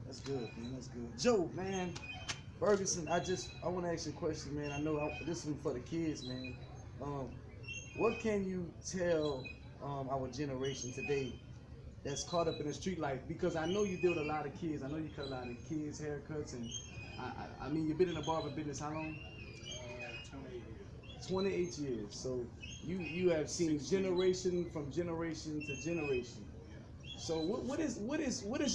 That's good, man. That's good. Joe, man, Ferguson. I want to ask you a question, man. I know this is for the kids, man. Um, what can you tell our generation today that's caught up in the street life? Because I know you deal with a lot of kids. I know you cut a lot of kids' haircuts, and I mean, you've been in the barber business how long? 28 years. 28 years. So you have seen 16. generation from generation to generation. Yeah. So what is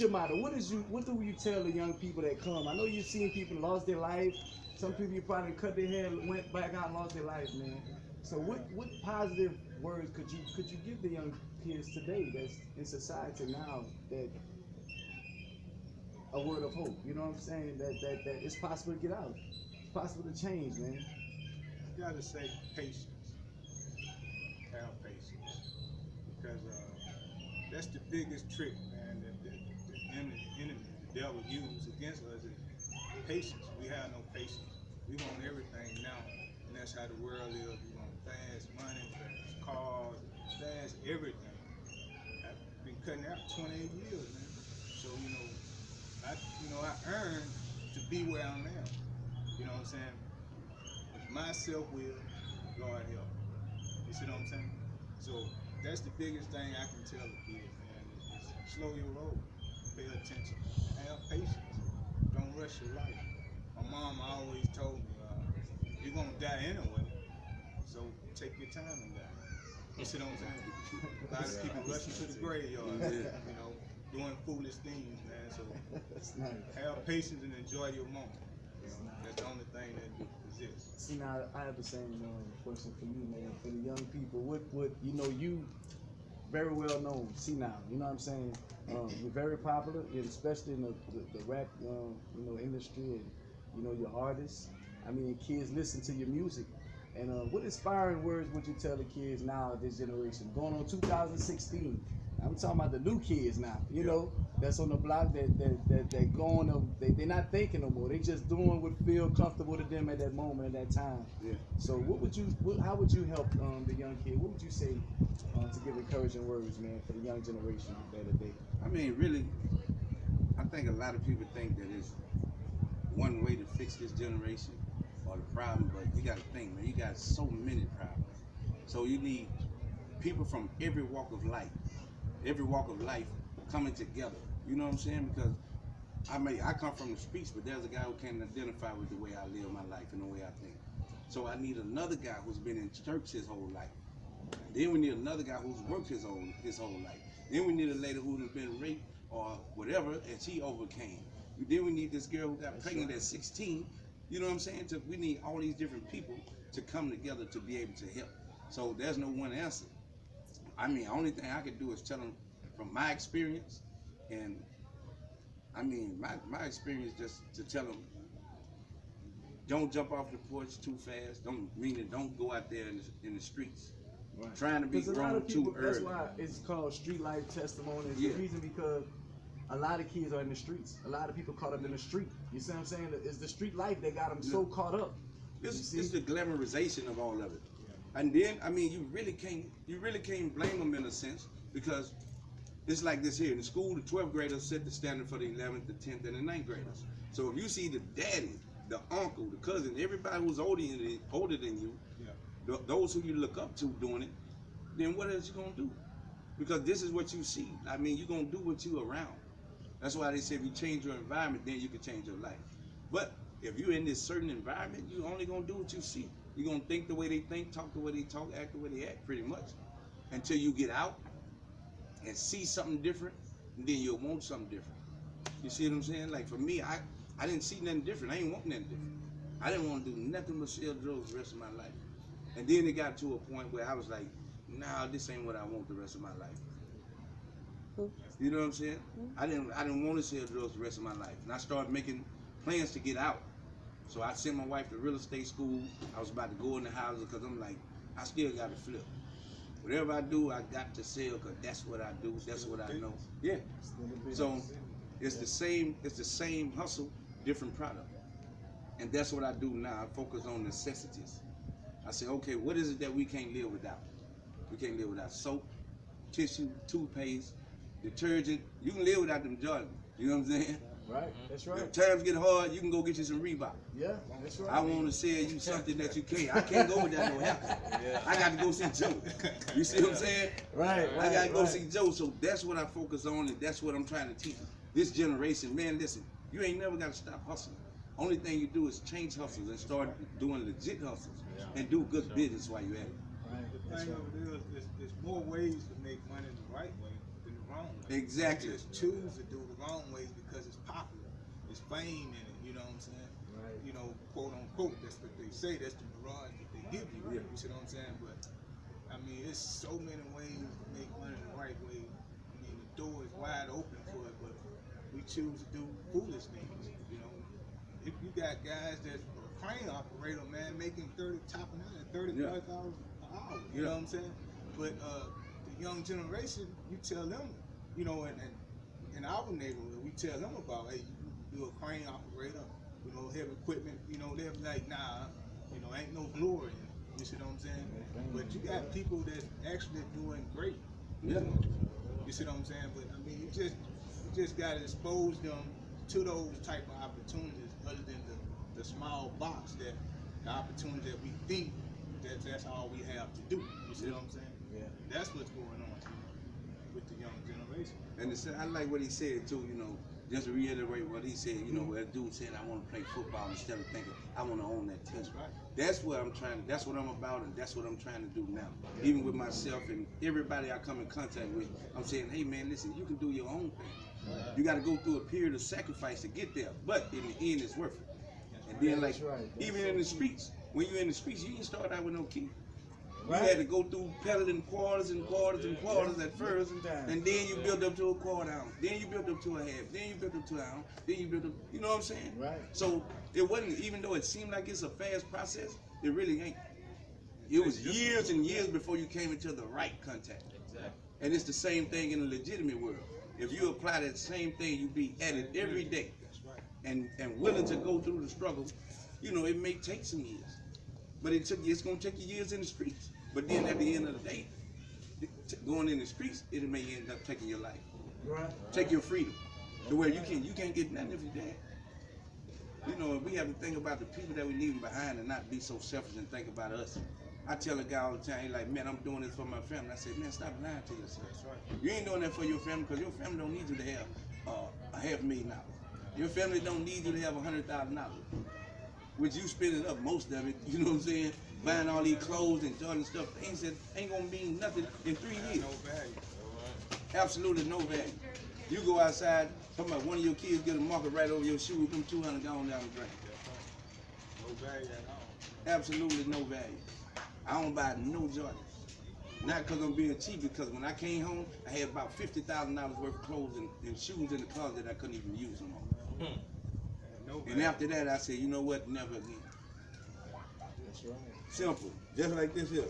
your motto? What do you tell the young people that come? I know you've seen people lost their life. Some people you probably cut their hair, went back out, and lost their life, man. So what positive words could you give the young kids today that's in society now, that a word of hope? You know what I'm saying? That it's possible to get out. It's possible to change, man. You gotta say patience. Have patience. Because that's the biggest trick, man, that the enemy, the devil uses against us is patience. We have no patience. We want everything now. And that's how the world is. We want fast money, fast cars, fast everything. I've been cutting out 28 years, man. So, I earned to be where I'm at. You know what I'm saying? My self-will, God help. You see what I'm saying? So that's the biggest thing I can tell the kids, man, is slow your roll. Pay attention. Have patience. Don't rush your life. My mom always told me, you're going to die anyway, so take your time and die. You see what I'm saying? A lot of people rushing to the graveyard, doing foolish things, man. So have patience and enjoy your moment. That's the only thing that exists. See, now I have the same question for you, man. For the young people, what you very well known, C-Nile. You know what I'm saying? You're very popular, and especially in the rap industry, and you're artists. I mean, kids listen to your music. And what inspiring words would you tell the kids now, this generation, going on 2016? I'm talking about the new kids now. That's on the block that going. They're not thinking no more. They just doing what feel comfortable to them at that moment, at that time. Yeah. So how would you help the young kid? What would you say to give encouraging words, man, for the young generation today? I mean, really, I think a lot of people think that it's one way to fix this generation or the problem, but you got to think, man, you got so many problems. So you need people from every walk of life coming together. You know what I'm saying? Because I come from the streets, but there's a guy who can't identify with the way I live my life and the way I think. So I need another guy who's been in church his whole life. Then we need another guy who's worked his whole life. Then we need a lady who's been raped or whatever, and she overcame. Then we need this girl who got pregnant at 16. You know what I'm saying? We need all these different people to come together to be able to help. So there's no one answer. I mean, the only thing I could do is tell them from my experience, and I mean, my experience just to tell them, don't jump off the porch too fast. Don't go out there in the streets. Right. Trying to be grown too early. That's why it's called street life testimonies. Yeah. The reason because a lot of kids are in the streets. A lot of people caught up in the street. You see what I'm saying? It's the street life that got them so caught up. It's the glamorization of all of it. And then, I mean, you really can't blame them in a sense, because it's like this here. In the school, the 12th graders set the standard for the 11th, the 10th, and the 9th graders. So if you see the daddy, the uncle, the cousin, everybody who's older than you, those who you look up to doing it, then what else you gonna do? Because this is what you see. I mean, you're gonna do what you around. That's why they say if you change your environment, then you can change your life. But if you're in this certain environment, you're only gonna do what you see. You're gonna think the way they think, talk the way they talk, act the way they act, pretty much. Until you get out and see something different, and then you'll want something different. You see what I'm saying? Like for me, I didn't see nothing different. I ain't want nothing different. I didn't want to do nothing but sell drugs the rest of my life. And then it got to a point where I was like, nah, this ain't what I want the rest of my life. You know what I'm saying? I didn't want to sell drugs the rest of my life. And I started making plans to get out. So I sent my wife to real estate school. I was about to go in the houses because I'm like, I still got to flip. Whatever I do, I got to sell because that's what I do. That's what I know. Yeah. So it's the same hustle, different product. And that's what I do now. I focus on necessities. I say, okay, what is it that we can't live without? We can't live without soap, tissue, toothpaste, detergent. You can live without them Jordans. You know what I'm saying? Right. That's right. If times get hard, you can go get you some Reebok. Yeah, that's right. I want to sell you something that you can't. I can't go without no haircut. Yeah. I got to go see Joe. You see what I'm saying? Right. I got to go see Joe. So that's what I focus on, and that's what I'm trying to teach this generation. Man, listen, you ain't never got to stop hustling. Only thing you do is change hustles and start doing legit hustles and do good business while you're at it. The thing of it is, there's more ways to make money the right way than the wrong way. Exactly. You just choose to do the wrong ways because it's popular, it's fame in it. You know what I'm saying? Right. You know, quote unquote, that's what they say. That's the mirage that they give you. Yeah. You see what I'm saying? But I mean, it's so many ways to make money the right way. I mean, the door is wide open for it, but we choose to do foolish things. You know, if you got guys that's a crane operator, man, making topping out at $30,000 an hour. You know what I'm saying? But the young generation, you tell them, you know, and in our neighborhood, we tell them about, hey, you do a crane operator, you know, heavy equipment, you know, they're like, nah, you know, ain't no glory in it. You see what I'm saying? But you got people that's actually doing great. Yeah. You see what I'm saying? But I mean, you just gotta expose them to those type of opportunities, other than the small box that the opportunity that we think that's all we have to do. You see what I'm saying? Yeah. That's what's going on, you know, with the young generation. And I like what he said too, you know, just to reiterate what he said, you know, where a dude said, I want to play football instead of thinking, I want to own that team. That's right. That's what that's what I'm about, and that's what I'm trying to do now. Even with myself and everybody I come in contact with, I'm saying, hey man, listen, you can do your own thing. You got to go through a period of sacrifice to get there, but in the end, it's worth it. And then, like, even in the streets, when you're in the streets, you didn't start out with no key. You had to go through peddling quarters and quarters and quarters at first, and then you build up to a quarter ounce. Then you build up to a half. Then you build up to an ounce. Then you build up. You know what I'm saying? Right. So it wasn't, even though it seemed like it's a fast process, it really ain't. It was years and years before you came into the right contact. Exactly. And it's the same thing in the legitimate world. If you apply that same thing, you be at it every day. That's right. And willing to go through the struggle, you know, it may take some years. But it's going to take you years in the streets. But then at the end of the day, going in the streets, it may end up taking your life. Right. Take your freedom. To where you can't get nothing if you're dead. You know, we have to think about the people that we leaving behind and not be so selfish and think about us. I tell a guy all the time, he's like, man, I'm doing this for my family. I say, man, stop lying to yourself. That's right. You ain't doing that for your family because your family don't need you to have $500,000. Your family don't need you to have $100,000. Which you spending up most of it, you know what I'm saying? Buying all these clothes and Jordan stuff, things that ain't gonna mean nothing in 3 years. No value. Absolutely no value. You go outside, talking about one of your kids get a marker right over your shoe, them 200 gone down the drain. No value at all. Absolutely no value. I don't buy no Jordans. Not because I'm being cheap, because when I came home, I had about $50,000 worth of clothes and shoes in the closet that I couldn't even use them on. No value. And after that, I said, you know what? Never again. That's right. Simple. Just like this here.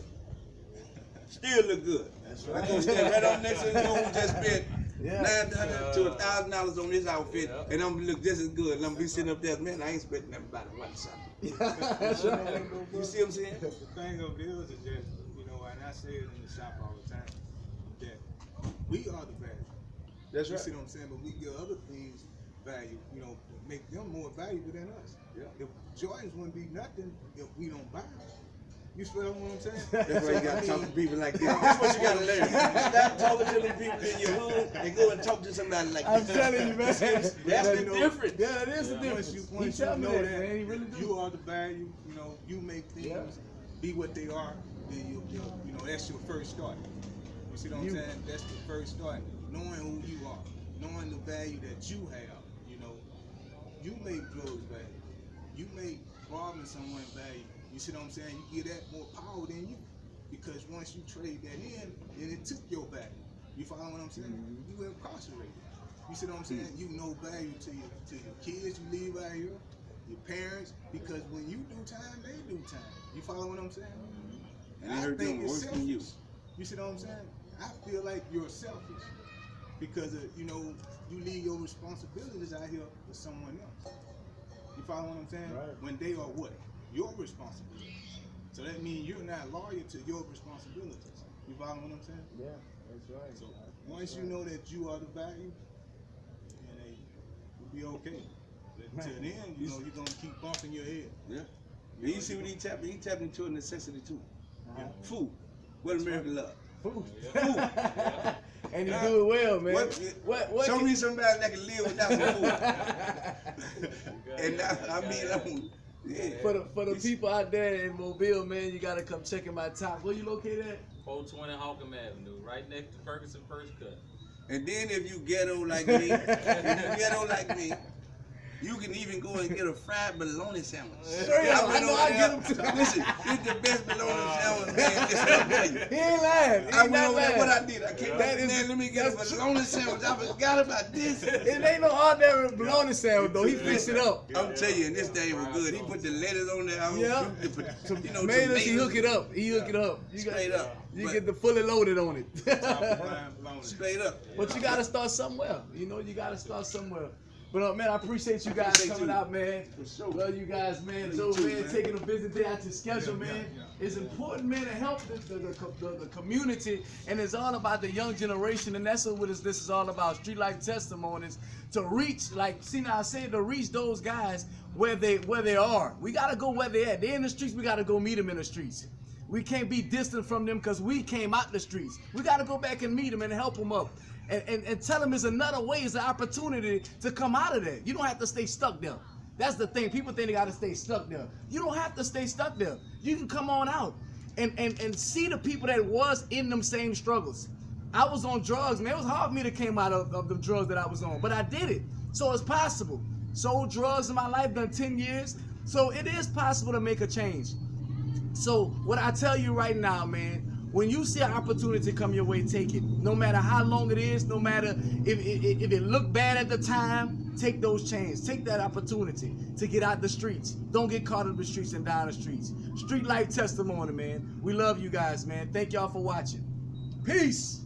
Still look good. That's I right. go stand right on next to the room, just spent Yeah. $900 to $1,000 on this outfit, and I'm gonna look just as good. And I'm gonna be sitting up there, man, I ain't spending nothing about it one something. That's right. You see what I'm saying? The thing of it is just, you know, and I say it in the shop all the time, that we are the value. That's You right. see what I'm saying? But we give other things value, you know, make them more valuable than us. Yeah. If Jordans wouldn't be nothing if we don't buy them. You feel what I'm saying? That's why you gotta talk to people like this. That's what you gotta learn. Stop talking to them people in your hood and go and talk to somebody like I'm this. telling you, man. That's the difference. Yeah, that is the difference. Once He you tell me know that, that, man. He really do. you are the value, you know, you make things be what they are, then you know, that's your first start. You see what I'm saying? That's the first start. Knowing who you are, knowing the value that you have, you know, you make drugs value. You make robbing someone value. You see what I'm saying? You give that more power than you. Because once you trade that in, then it took your value. You follow what I'm saying? You were incarcerated. You see what I'm saying? You know value to your kids you leave out here, your parents, because when you do time, they do time. You follow what I'm saying? And they hurt them worse than you. You see what I'm saying? I feel like you're selfish because you know, you leave your responsibilities out here for someone else. You follow what I'm saying? Right. When they are what? Your responsibility. So that means you're not loyal to your responsibilities. You follow what I'm saying? Yeah, that's right. So once you know that you are the value, and be okay. But until then, you know, you're gonna keep bumping your head. Yeah. And you see what he tapped into a necessity too. Uh-huh. Food. What America love. Food. Food. And you do it well, man. What show me somebody that can live without some food. And I mean, yeah. For the people out there in Mobile, man, you gotta come check in my top. Where you located at? 420 Holcomb Avenue, right next to Ferguson First Cut. And then if you ghetto like me, you can even go and get a fried bologna sandwich. Straight up, I know I get them too. Listen, it's the best bologna sandwich, man. Listen, I'm telling you. He ain't lying. I went over there, what I did, I came back is- there, let me get a bologna sandwich. I forgot about this. It ain't no ordinary bologna sandwich though. He fixed it up. I'm telling you, and this thing was good. He put the lettuce on there. Yeah. You know, Tomatoes, he hook it up. He hook it up. Straight up. You get the fully loaded on it. Straight up. But you gotta start somewhere. You know, you gotta start somewhere. But man, I appreciate you guys coming out, man. For sure. Love you guys, man. Joe, man, taking a visit day out your schedule, man. It's important, man, to help the community, and it's all about the young generation, and that's what this is all about. Street Life Testimonies, to reach, like C-Nile said, to reach those guys where they are. We gotta go where they at. They're in the streets. We gotta go meet them in the streets. We can't be distant from them because we came out the streets. We gotta go back and meet them and help them up. And tell them there's another way, it's an opportunity to come out of there. You don't have to stay stuck there. That's the thing. People think they got to stay stuck there. You don't have to stay stuck there. You can come on out and see the people that was in them same struggles. I was on drugs, man. It was hard for me to come out of the drugs that I was on, but I did it. So it's possible. Sold drugs in my life, done 10 years. So it is possible to make a change. So what I tell you right now, man, when you see an opportunity come your way, take it. No matter how long it is, no matter if it looked bad at the time, take those chances. Take that opportunity to get out the streets. Don't get caught in the streets and down the streets. Street Life Testimony, man. We love you guys, man. Thank y'all for watching. Peace.